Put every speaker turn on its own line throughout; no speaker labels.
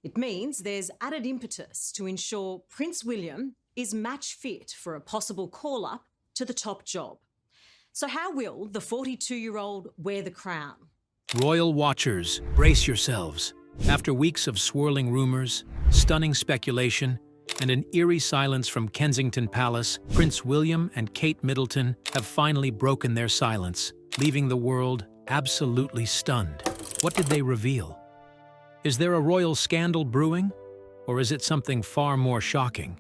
It means there's added impetus to ensure Prince William is match fit for a possible call-up to the top job. So how will the 42-year-old wear the crown?
Royal watchers, brace yourselves. After weeks of swirling rumors, stunning speculation, and an eerie silence from Kensington Palace, Prince William and Kate Middleton have finally broken their silence, leaving the world absolutely stunned. What did they reveal? Is there a royal scandal brewing, or is it something far more shocking?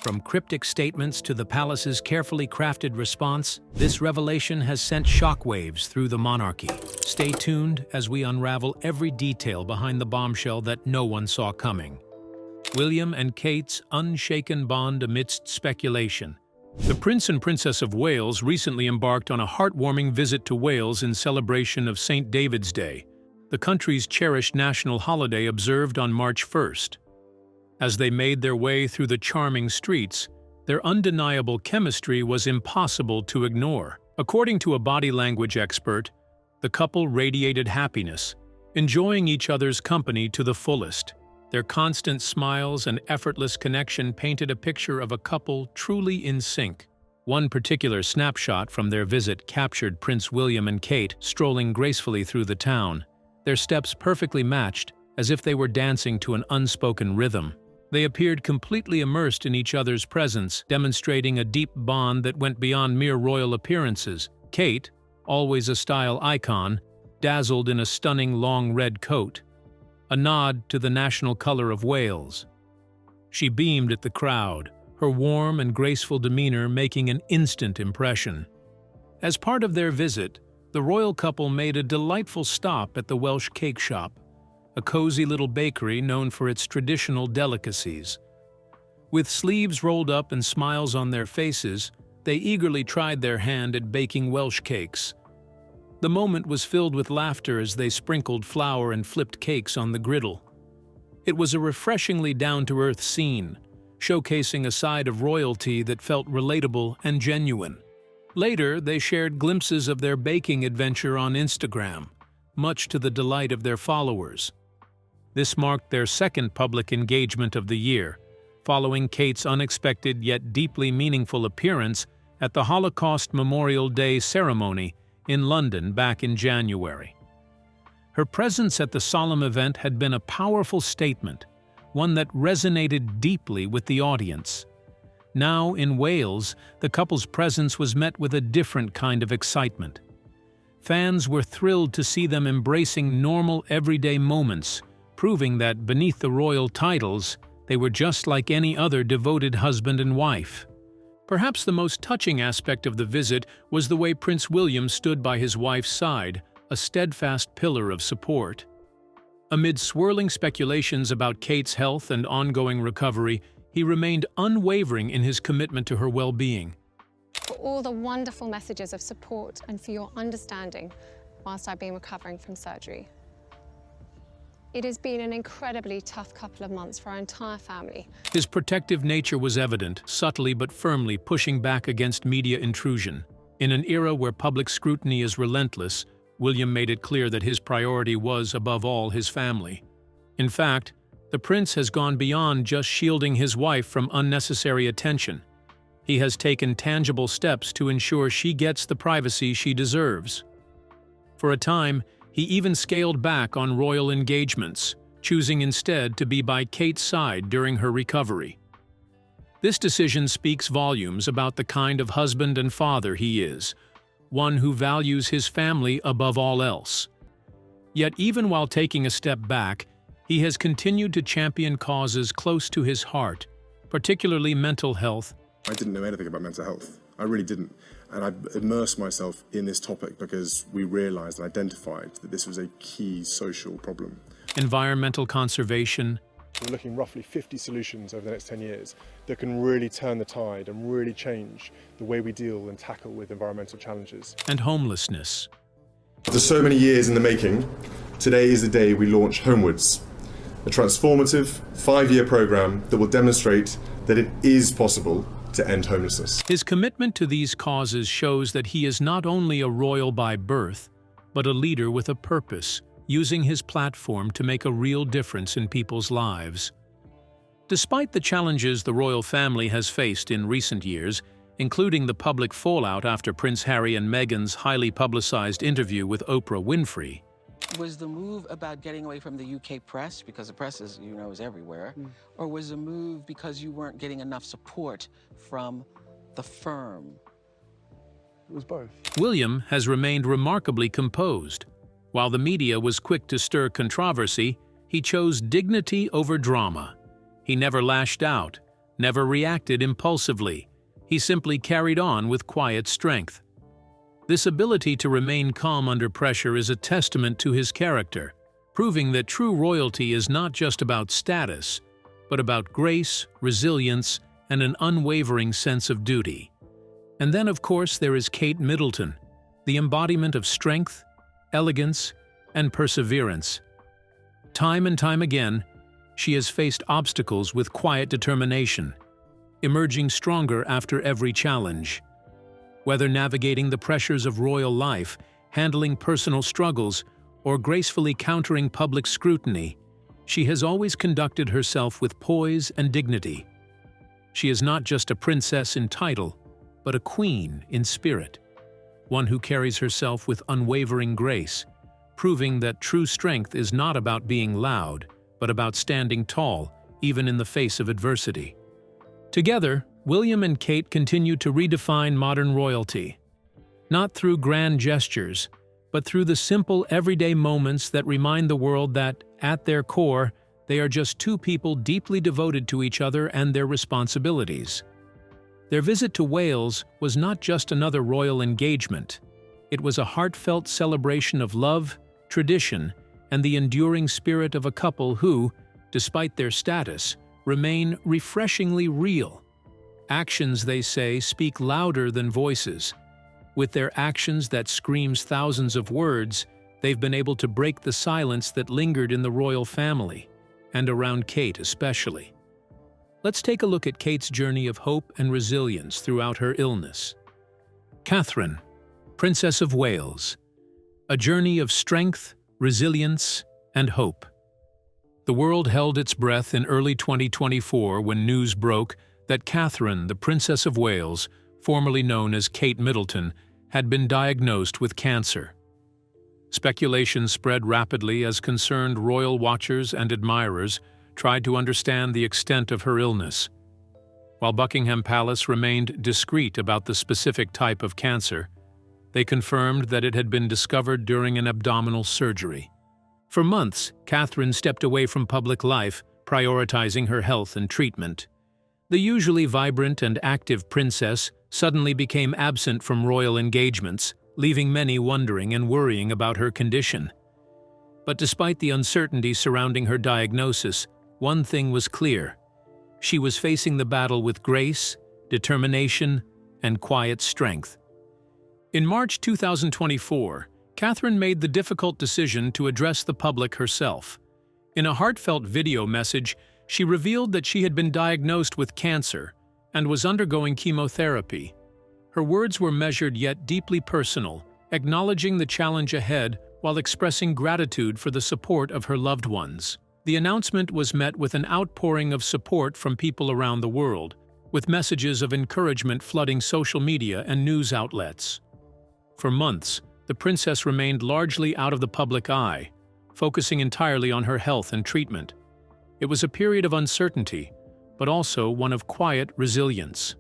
From cryptic statements to the palace's carefully crafted response, this revelation has sent shockwaves through the monarchy. Stay tuned as we unravel every detail behind the bombshell that no one saw coming. William and Kate's unshaken bond amidst speculation. The Prince and Princess of Wales recently embarked on a heartwarming visit to Wales in celebration of St. David's Day, the country's cherished national holiday observed on March 1st. As they made their way through the charming streets, their undeniable chemistry was impossible to ignore. According to a body language expert, the couple radiated happiness, enjoying each other's company to the fullest. Their constant smiles and effortless connection painted a picture of a couple truly in sync. One particular snapshot from their visit captured Prince William and Kate strolling gracefully through the town, their steps perfectly matched, as if they were dancing to an unspoken rhythm. They appeared completely immersed in each other's presence, demonstrating a deep bond that went beyond mere royal appearances. Kate, always a style icon, dazzled in a stunning long red coat, a nod to the national color of Wales. She beamed at the crowd, her warm and graceful demeanor making an instant impression. As part of their visit, the royal couple made a delightful stop at the Welsh Cake Shop, a cozy little bakery known for its traditional delicacies. With sleeves rolled up and smiles on their faces, they eagerly tried their hand at baking Welsh cakes. The moment was filled with laughter as they sprinkled flour and flipped cakes on the griddle. It was a refreshingly down-to-earth scene, showcasing a side of royalty that felt relatable and genuine. Later, they shared glimpses of their baking adventure on Instagram, much to the delight of their followers. This marked their second public engagement of the year, following Kate's unexpected yet deeply meaningful appearance at the Holocaust Memorial Day ceremony in London back in January. Her presence at the solemn event had been a powerful statement, one that resonated deeply with the audience. Now, in Wales, the couple's presence was met with a different kind of excitement. Fans were thrilled to see them embracing normal, everyday moments, proving that beneath the royal titles, they were just like any other devoted husband and wife. Perhaps the most touching aspect of the visit was the way Prince William stood by his wife's side, a steadfast pillar of support. Amid swirling speculations about Kate's health and ongoing recovery, he remained unwavering in his commitment to her well-being.
For all the wonderful messages of support and for your understanding whilst I've been recovering from surgery. It has been an incredibly tough couple of months for our entire family.
His protective nature was evident, subtly but firmly pushing back against media intrusion. In an era where public scrutiny is relentless, William made it clear that his priority was, above all, his family. In fact, the prince has gone beyond just shielding his wife from unnecessary attention. He has taken tangible steps to ensure she gets the privacy she deserves. For a time, he even scaled back on royal engagements, choosing instead to be by Kate's side during her recovery. This decision speaks volumes about the kind of husband and father he is, one who values his family above all else. Yet even while taking a step back, he has continued to champion causes close to his heart, particularly mental health.
I didn't know anything about mental health. I really didn't. And I immersed myself in this topic because we realized and identified that this was a key social problem.
Environmental conservation.
We're looking roughly 50 solutions over the next 10 years that can really turn the tide and really change the way we deal and tackle with environmental challenges.
And homelessness.
After so many years in the making, today is the day we launch Homewards, a transformative 5-year program that will demonstrate that it is possible to end homelessness.
His commitment to these causes shows that he is not only a royal by birth, but a leader with a purpose, using his platform to make a real difference in people's lives. Despite the challenges the royal family has faced in recent years, including the public fallout after Prince Harry and Meghan's highly publicized interview with Oprah Winfrey,
was the move about getting away from the UK press, because the press is, is everywhere, or was the move because you weren't getting enough support from the firm?
It was both.
William has remained remarkably composed. While the media was quick to stir controversy, he chose dignity over drama. He never lashed out, never reacted impulsively. He simply carried on with quiet strength. This ability to remain calm under pressure is a testament to his character, proving that true royalty is not just about status, but about grace, resilience, and an unwavering sense of duty. And then, of course, there is Kate Middleton, the embodiment of strength, elegance, and perseverance. Time and time again, she has faced obstacles with quiet determination, emerging stronger after every challenge. Whether navigating the pressures of royal life, handling personal struggles, or gracefully countering public scrutiny, she has always conducted herself with poise and dignity. She is not just a princess in title, but a queen in spirit, one who carries herself with unwavering grace, proving that true strength is not about being loud, but about standing tall, even in the face of adversity. Together, William and Kate continue to redefine modern royalty, not through grand gestures, but through the simple everyday moments that remind the world that, at their core, they are just two people deeply devoted to each other and their responsibilities. Their visit to Wales was not just another royal engagement. It was a heartfelt celebration of love, tradition, and the enduring spirit of a couple who, despite their status, remain refreshingly real. Actions, they say, speak louder than voices. With their actions that screams thousands of words, they've been able to break the silence that lingered in the royal family, and around Kate especially. Let's take a look at Kate's journey of hope and resilience throughout her illness. Catherine, Princess of Wales. A journey of strength, resilience, and hope. The world held its breath in early 2024 when news broke that Catherine, the Princess of Wales, formerly known as Kate Middleton, had been diagnosed with cancer. Speculation spread rapidly as concerned royal watchers and admirers tried to understand the extent of her illness. While Buckingham Palace remained discreet about the specific type of cancer, they confirmed that it had been discovered during an abdominal surgery. For months, Catherine stepped away from public life, prioritizing her health and treatment. The usually vibrant and active princess suddenly became absent from royal engagements, leaving many wondering and worrying about her condition. But despite the uncertainty surrounding her diagnosis, one thing was clear. She was facing the battle with grace, determination, and quiet strength. In March 2024, Catherine made the difficult decision to address the public herself. In a heartfelt video message, she revealed that she had been diagnosed with cancer and was undergoing chemotherapy. Her words were measured yet deeply personal, acknowledging the challenge ahead while expressing gratitude for the support of her loved ones. The announcement was met with an outpouring of support from people around the world, with messages of encouragement flooding social media and news outlets. For months, the princess remained largely out of the public eye, focusing entirely on her health and treatment. It was a period of uncertainty, but also one of quiet resilience.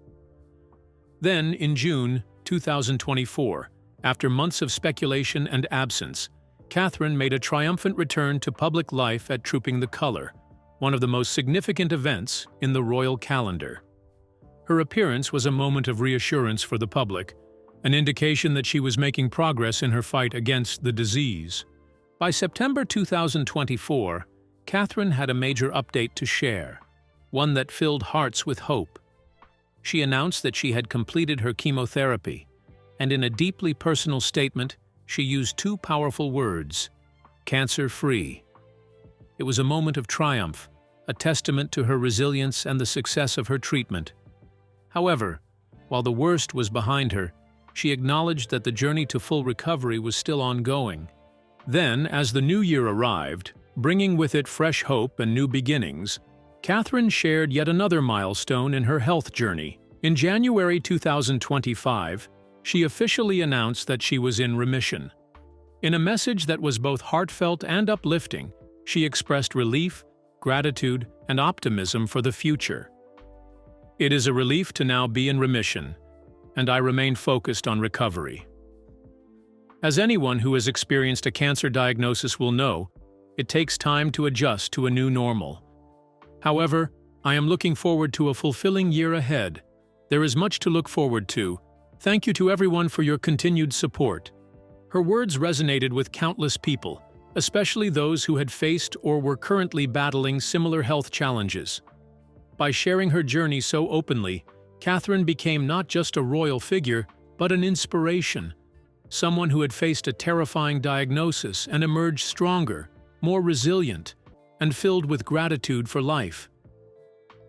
Then, in June 2024, after months of speculation and absence, Catherine made a triumphant return to public life at Trooping the Colour, one of the most significant events in the royal calendar. Her appearance was a moment of reassurance for the public, an indication that she was making progress in her fight against the disease. By September 2024, Catherine had a major update to share, one that filled hearts with hope. She announced that she had completed her chemotherapy, and in a deeply personal statement, she used two powerful words: cancer-free. It was a moment of triumph, a testament to her resilience and the success of her treatment. However, while the worst was behind her, she acknowledged that the journey to full recovery was still ongoing. Then, as the new year arrived, bringing with it fresh hope and new beginnings, Catherine shared yet another milestone in her health journey. In January 2025, she officially announced that she was in remission. In a message that was both heartfelt and uplifting, she expressed relief, gratitude, and optimism for the future. "It is a relief to now be in remission, and I remain focused on recovery." As anyone who has experienced a cancer diagnosis will know, it takes time to adjust to a new normal. However, I am looking forward to a fulfilling year ahead. There is much to look forward to. Thank you to everyone for your continued support. Her words resonated with countless people, especially those who had faced or were currently battling similar health challenges. By sharing her journey so openly, Catherine became not just a royal figure, but an inspiration. Someone who had faced a terrifying diagnosis and emerged stronger, more resilient, and filled with gratitude for life.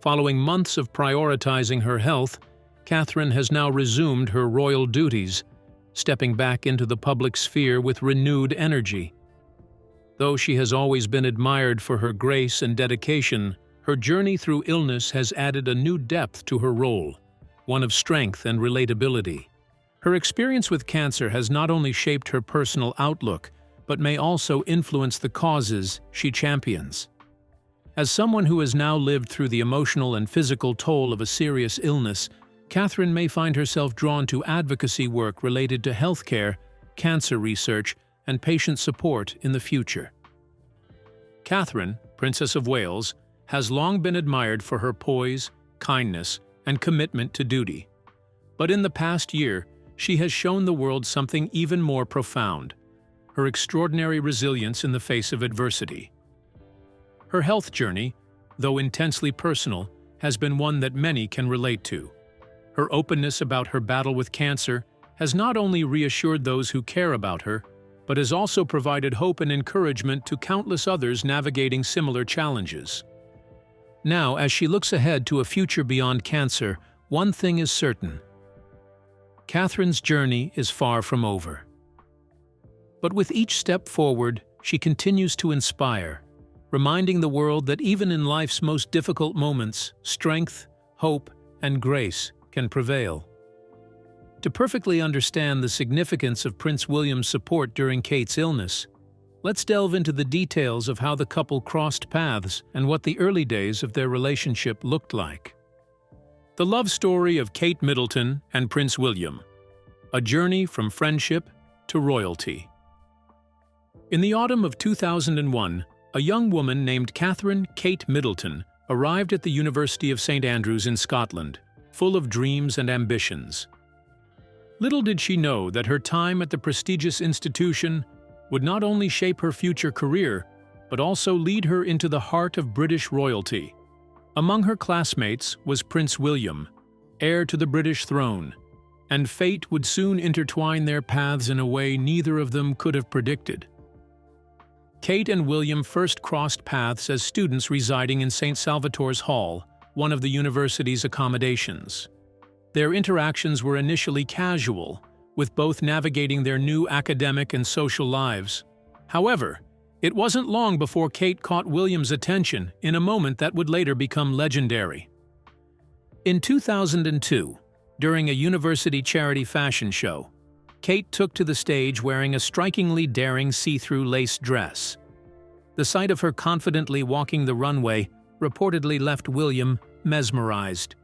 Following months of prioritizing her health, Catherine has now resumed her royal duties, stepping back into the public sphere with renewed energy. Though she has always been admired for her grace and dedication, her journey through illness has added a new depth to her role, one of strength and relatability. Her experience with cancer has not only shaped her personal outlook, but may also influence the causes she champions. As someone who has now lived through the emotional and physical toll of a serious illness, Catherine may find herself drawn to advocacy work related to healthcare, cancer research, and patient support in the future. Catherine, Princess of Wales, has long been admired for her poise, kindness, and commitment to duty. But in the past year, she has shown the world something even more profound: her extraordinary resilience in the face of adversity. Her health journey, though intensely personal, has been one that many can relate to. Her openness about her battle with cancer has not only reassured those who care about her, but has also provided hope and encouragement to countless others navigating similar challenges. Now, as she looks ahead to a future beyond cancer, one thing is certain: Catherine's journey is far from over. But with each step forward, she continues to inspire, reminding the world that even in life's most difficult moments, strength, hope, and grace can prevail. To perfectly understand the significance of Prince William's support during Kate's illness, let's delve into the details of how the couple crossed paths and what the early days of their relationship looked like. The love story of Kate Middleton and Prince William, a journey from friendship to royalty. In the autumn of 2001, a young woman named Catherine Kate Middleton arrived at the University of St. Andrews in Scotland, full of dreams and ambitions. Little did she know that her time at the prestigious institution would not only shape her future career, but also lead her into the heart of British royalty. Among her classmates was Prince William, heir to the British throne, and fate would soon intertwine their paths in a way neither of them could have predicted. Kate and William first crossed paths as students residing in St. Salvator's Hall, one of the university's accommodations. Their interactions were initially casual, with both navigating their new academic and social lives. However, it wasn't long before Kate caught William's attention in a moment that would later become legendary. In 2002, during a university charity fashion show, Kate took to the stage wearing a strikingly daring see-through lace dress. The sight of her confidently walking the runway reportedly left William mesmerized.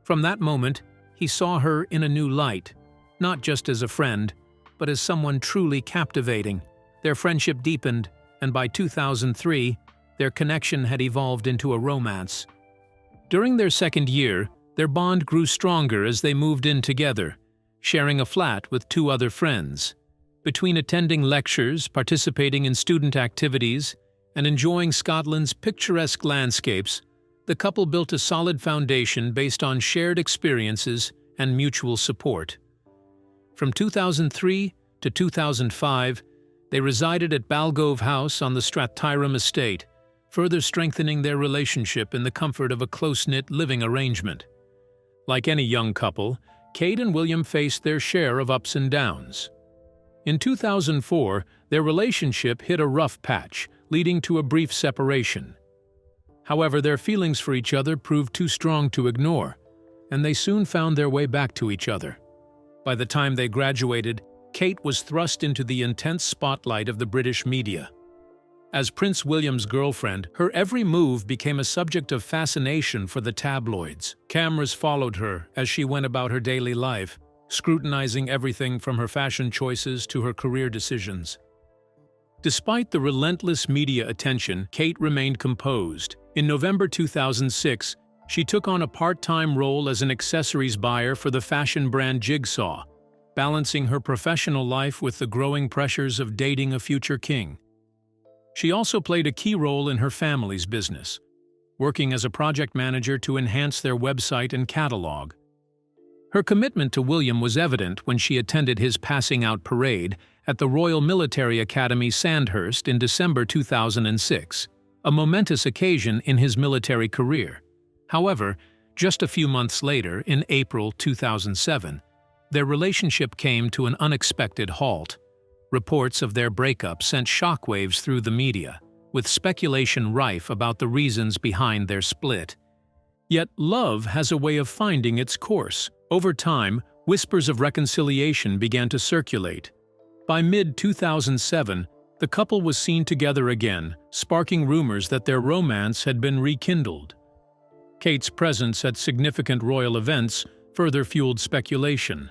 From that moment, he saw her in a new light, not just as a friend, but as someone truly captivating. Their friendship deepened, and by 2003, their connection had evolved into a romance. During their second year, their bond grew stronger as they moved in together, sharing a flat with two other friends. Between attending lectures, participating in student activities, and enjoying Scotland's picturesque landscapes, the couple built a solid foundation based on shared experiences and mutual support. From 2003 to 2005, they resided at Balgove House on the Strattyram estate, further strengthening their relationship in the comfort of a close-knit living arrangement. Like any young couple, Kate and William faced their share of ups and downs. In 2004, their relationship hit a rough patch, leading to a brief separation. However, their feelings for each other proved too strong to ignore, and they soon found their way back to each other. By the time they graduated, Kate was thrust into the intense spotlight of the British media. As Prince William's girlfriend, her every move became a subject of fascination for the tabloids. Cameras followed her as she went about her daily life, scrutinizing everything from her fashion choices to her career decisions. Despite the relentless media attention, Kate remained composed. In November 2006, she took on a part-time role as an accessories buyer for the fashion brand Jigsaw, balancing her professional life with the growing pressures of dating a future king. She also played a key role in her family's business, working as a project manager to enhance their website and catalog. Her commitment to William was evident when she attended his passing-out parade at the Royal Military Academy Sandhurst in December 2006, a momentous occasion in his military career. However, just a few months later, in April 2007, their relationship came to an unexpected halt. Reports of their breakup sent shockwaves through the media, with speculation rife about the reasons behind their split. Yet love has a way of finding its course. Over time, whispers of reconciliation began to circulate. By mid-2007, the couple was seen together again, sparking rumors that their romance had been rekindled. Kate's presence at significant royal events further fueled speculation.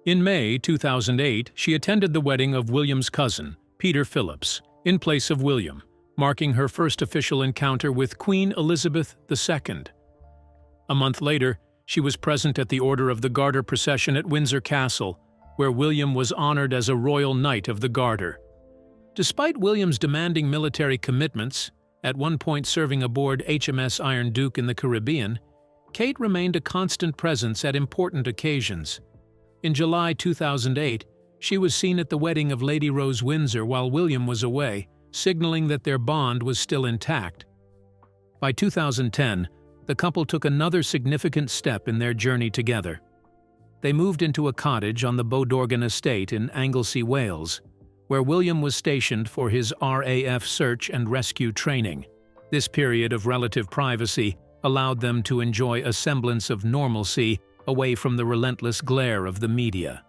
In May 2008, she attended the wedding of William's cousin, Peter Phillips, in place of William, marking her first official encounter with Queen Elizabeth II. A month later, she was present at the Order of the Garter procession at Windsor Castle, where William was honored as a Royal Knight of the Garter. Despite William's demanding military commitments, at one point serving aboard HMS Iron Duke in the Caribbean, Kate remained a constant presence at important occasions. In July 2008, she was seen at the wedding of Lady Rose Windsor while William was away, signaling that their bond was still intact. By 2010, the couple took another significant step in their journey together. They moved into a cottage on the Bodorgan estate in Anglesey, Wales, where William was stationed for his RAF search and rescue training. This period of relative privacy allowed them to enjoy a semblance of normalcy away from the relentless glare of the media.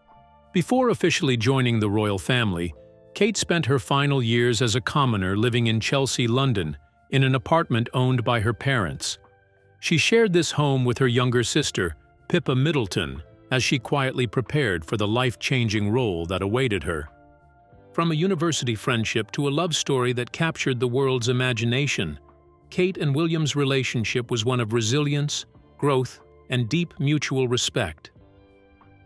Before officially joining the royal family, Kate spent her final years as a commoner living in Chelsea, London, in an apartment owned by her parents. She shared this home with her younger sister, Pippa Middleton, as she quietly prepared for the life-changing role that awaited her. From a university friendship to a love story that captured the world's imagination, Kate and William's relationship was one of resilience, growth, and deep mutual respect.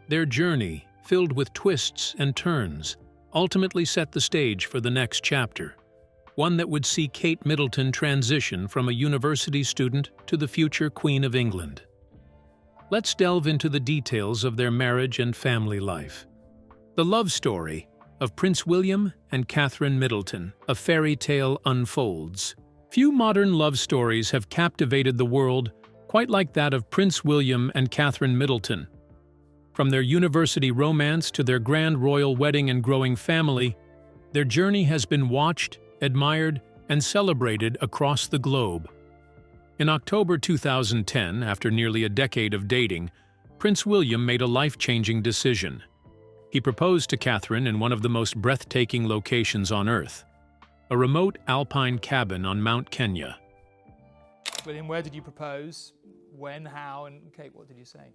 Their journey, filled with twists and turns, ultimately set the stage for the next chapter, one that would see Kate Middleton transition from a university student to the future Queen of England. Let's delve into the details of their marriage and family life. The love story of Prince William and Catherine Middleton, a fairy tale unfolds. Few modern love stories have captivated the world quite like that of Prince William and Catherine Middleton. From their university romance to their grand royal wedding and growing family, their journey has been watched, admired, and celebrated across the globe. In October 2010, after nearly a decade of dating, Prince William made a life-changing decision. He proposed to Catherine in one of the most breathtaking locations on Earth, a remote alpine cabin on Mount Kenya.
William, where did you propose? When, how, and Kate, what did you say?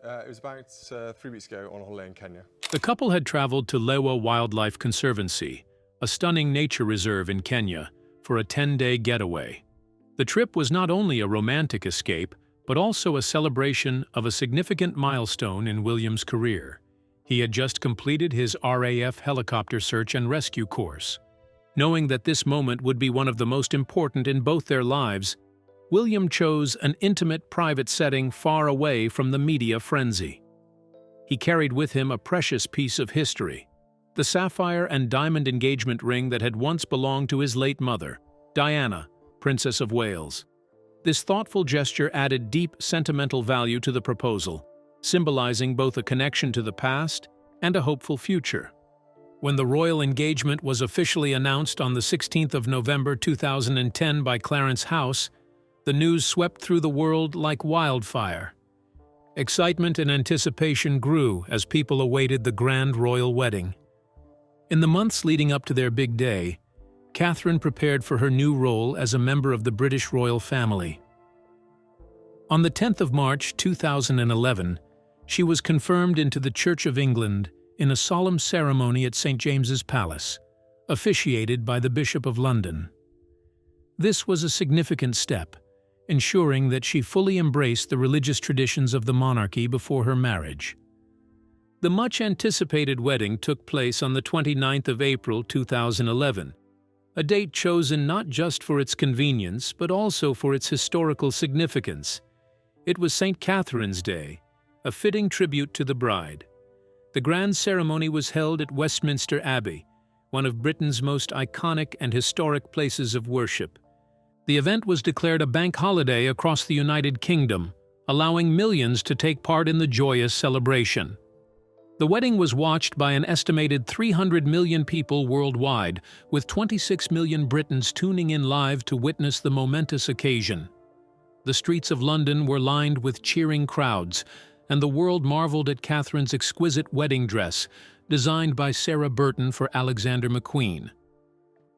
It was about 3 weeks ago on a holiday in Kenya.
The couple had traveled to Lewa Wildlife Conservancy, a stunning nature reserve in Kenya, for a 10-day getaway. The trip was not only a romantic escape, but also a celebration of a significant milestone in William's career. He had just completed his RAF helicopter search and rescue course. Knowing that this moment would be one of the most important in both their lives, William chose an intimate, private setting far away from the media frenzy. He carried with him a precious piece of history, the sapphire and diamond engagement ring that had once belonged to his late mother, Diana, Princess of Wales. This thoughtful gesture added deep sentimental value to the proposal, symbolizing both a connection to the past and a hopeful future. When the royal engagement was officially announced on the 16th of November 2010 by Clarence House, the news swept through the world like wildfire. Excitement and anticipation grew as people awaited the grand royal wedding. In the months leading up to their big day, Catherine prepared for her new role as a member of the British royal family. On the 10th of March 2011, she was confirmed into the Church of England in a solemn ceremony at St. James's Palace, officiated by the Bishop of London. This was a significant step, ensuring that she fully embraced the religious traditions of the monarchy before her marriage. The much-anticipated wedding took place on the 29th of April 2011, a date chosen not just for its convenience but also for its historical significance. It was St. Catherine's Day, a fitting tribute to the bride. The grand ceremony was held at Westminster Abbey, one of Britain's most iconic and historic places of worship. The event was declared a bank holiday across the United Kingdom, allowing millions to take part in the joyous celebration. The wedding was watched by an estimated 300 million people worldwide, with 26 million Britons tuning in live to witness the momentous occasion. The streets of London were lined with cheering crowds, and the world marveled at Catherine's exquisite wedding dress, designed by Sarah Burton for Alexander McQueen.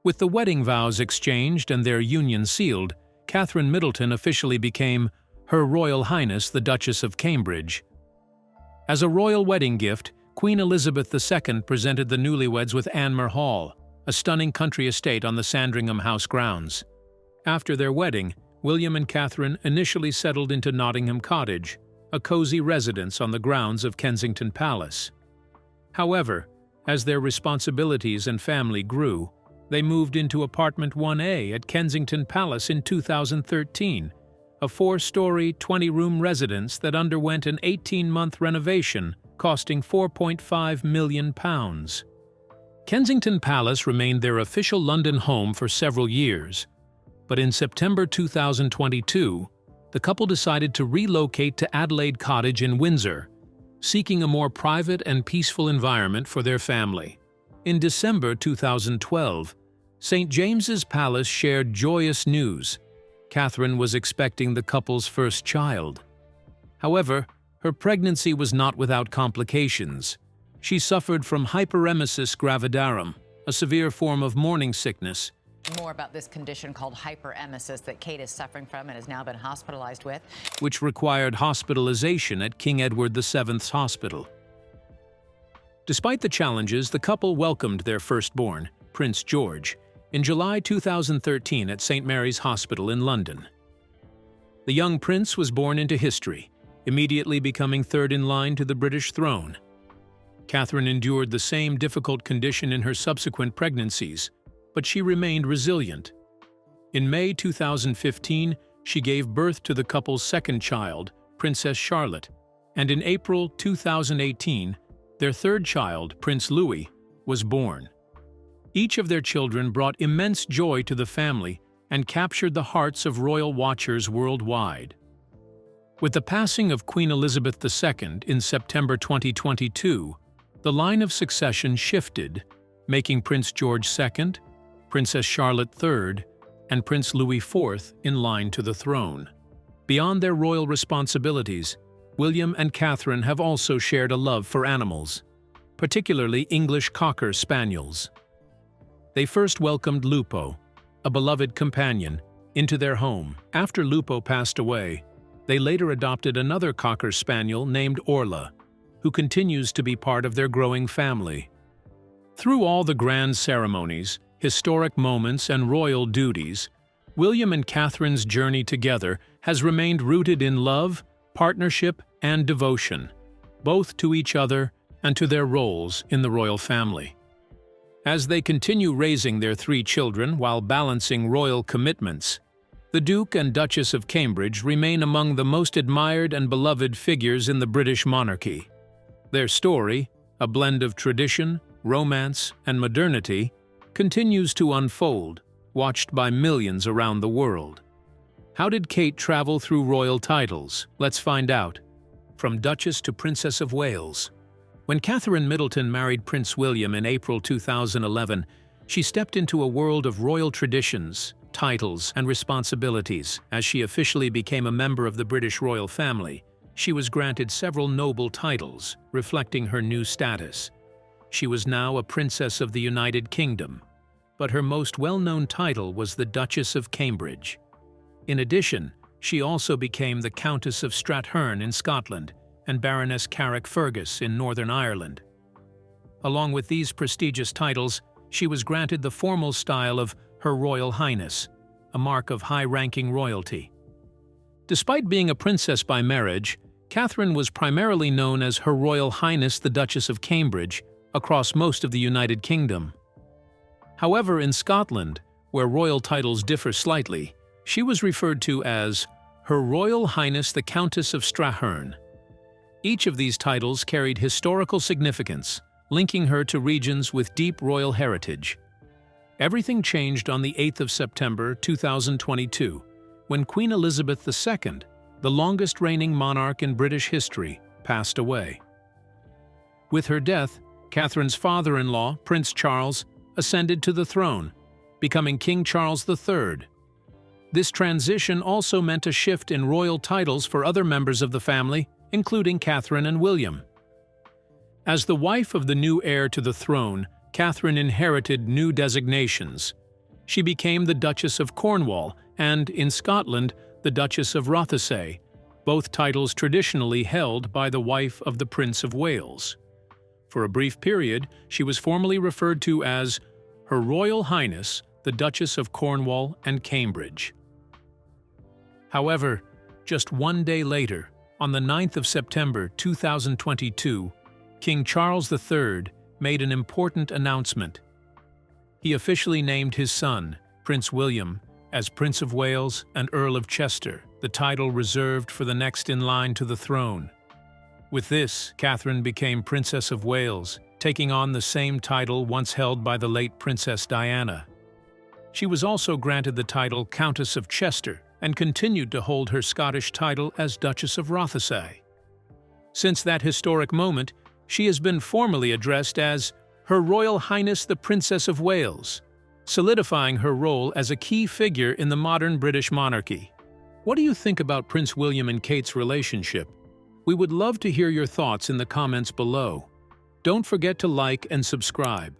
With the wedding vows exchanged and their union sealed, Catherine Middleton officially became Her Royal Highness the Duchess of Cambridge. As a royal wedding gift, Queen Elizabeth II presented the newlyweds with Anmer Hall, a stunning country estate on the Sandringham House grounds. After their wedding, William and Catherine initially settled into Nottingham Cottage, a cozy residence on the grounds of Kensington Palace. However, as their responsibilities and family grew, they moved into apartment 1A at Kensington Palace in 2013, a 4-story, 20-room residence that underwent an 18-month renovation, costing £4.5 million. Kensington Palace remained their official London home for several years, but in September 2022, the couple decided to relocate to Adelaide Cottage in Windsor, seeking a more private and peaceful environment for their family. In December 2012, St. James's Palace shared joyous news. Catherine was expecting the couple's first child. However, her pregnancy was not without complications. She suffered from hyperemesis gravidarum, a severe form of morning sickness.
More about this condition called hyperemesis that Kate is suffering from and has now been hospitalized with,
which required hospitalization at King Edward VII's Hospital. Despite the challenges, the couple welcomed their firstborn, Prince George, in July 2013 at St. Mary's Hospital in London. The young prince was born into history, immediately becoming third in line to the British throne. Catherine endured the same difficult condition in her subsequent pregnancies, but she remained resilient. In May 2015, she gave birth to the couple's second child, Princess Charlotte, and in April 2018, their third child, Prince Louis, was born. Each of their children brought immense joy to the family and captured the hearts of royal watchers worldwide. With the passing of Queen Elizabeth II in September 2022, the line of succession shifted, making Prince George II, Princess Charlotte III, and Prince Louis IV in line to the throne. Beyond their royal responsibilities, William and Catherine have also shared a love for animals, particularly English Cocker Spaniels. They first welcomed Lupo, a beloved companion, into their home. After Lupo passed away, they later adopted another Cocker Spaniel named Orla, who continues to be part of their growing family. Through all the grand ceremonies, historic moments, and royal duties, William and Catherine's journey together has remained rooted in love, partnership, and devotion, both to each other and to their roles in the royal family. As they continue raising their 3 children while balancing royal commitments, the Duke and Duchess of Cambridge remain among the most admired and beloved figures in the British monarchy. Their story, a blend of tradition, romance, and modernity, continues to unfold, watched by millions around the world. How did Kate travel through royal titles? Let's find out. From Duchess to Princess of Wales. When Catherine Middleton married Prince William in April 2011, she stepped into a world of royal traditions, titles, and responsibilities. As she officially became a member of the British royal family, she was granted several noble titles, reflecting her new status. She was now a Princess of the United Kingdom, but her most well-known title was the Duchess of Cambridge. In addition, she also became the Countess of Strathearn in Scotland and Baroness Carrickfergus in Northern Ireland. Along with these prestigious titles, she was granted the formal style of Her Royal Highness, a mark of high-ranking royalty. Despite being a princess by marriage, Catherine was primarily known as Her Royal Highness the Duchess of Cambridge across most of the United Kingdom. However, in Scotland, where royal titles differ slightly, she was referred to as Her Royal Highness the Countess of Strathearn. Each of these titles carried historical significance, linking her to regions with deep royal heritage. Everything changed on the 8th of September 2022, when Queen Elizabeth II, the longest-reigning monarch in British history, passed away. With her death, Catherine's father-in-law, Prince Charles, ascended to the throne, becoming King Charles III. This transition also meant a shift in royal titles for other members of the family, including Catherine and William. As the wife of the new heir to the throne, Catherine inherited new designations. She became the Duchess of Cornwall and, in Scotland, the Duchess of Rothesay, both titles traditionally held by the wife of the Prince of Wales. For a brief period, she was formally referred to as Her Royal Highness, the Duchess of Cornwall and Cambridge. However, just one day later, on the 9th of September 2022, King Charles III made an important announcement. He officially named his son, Prince William, as Prince of Wales and Earl of Chester, the title reserved for the next in line to the throne. With this, Catherine became Princess of Wales, taking on the same title once held by the late Princess Diana. She was also granted the title Countess of Chester and continued to hold her Scottish title as Duchess of Rothesay. Since that historic moment, she has been formally addressed as Her Royal Highness the Princess of Wales, solidifying her role as a key figure in the modern British monarchy. What do you think about Prince William and Kate's relationship? We would love to hear your thoughts in the comments below. Don't forget to like and subscribe.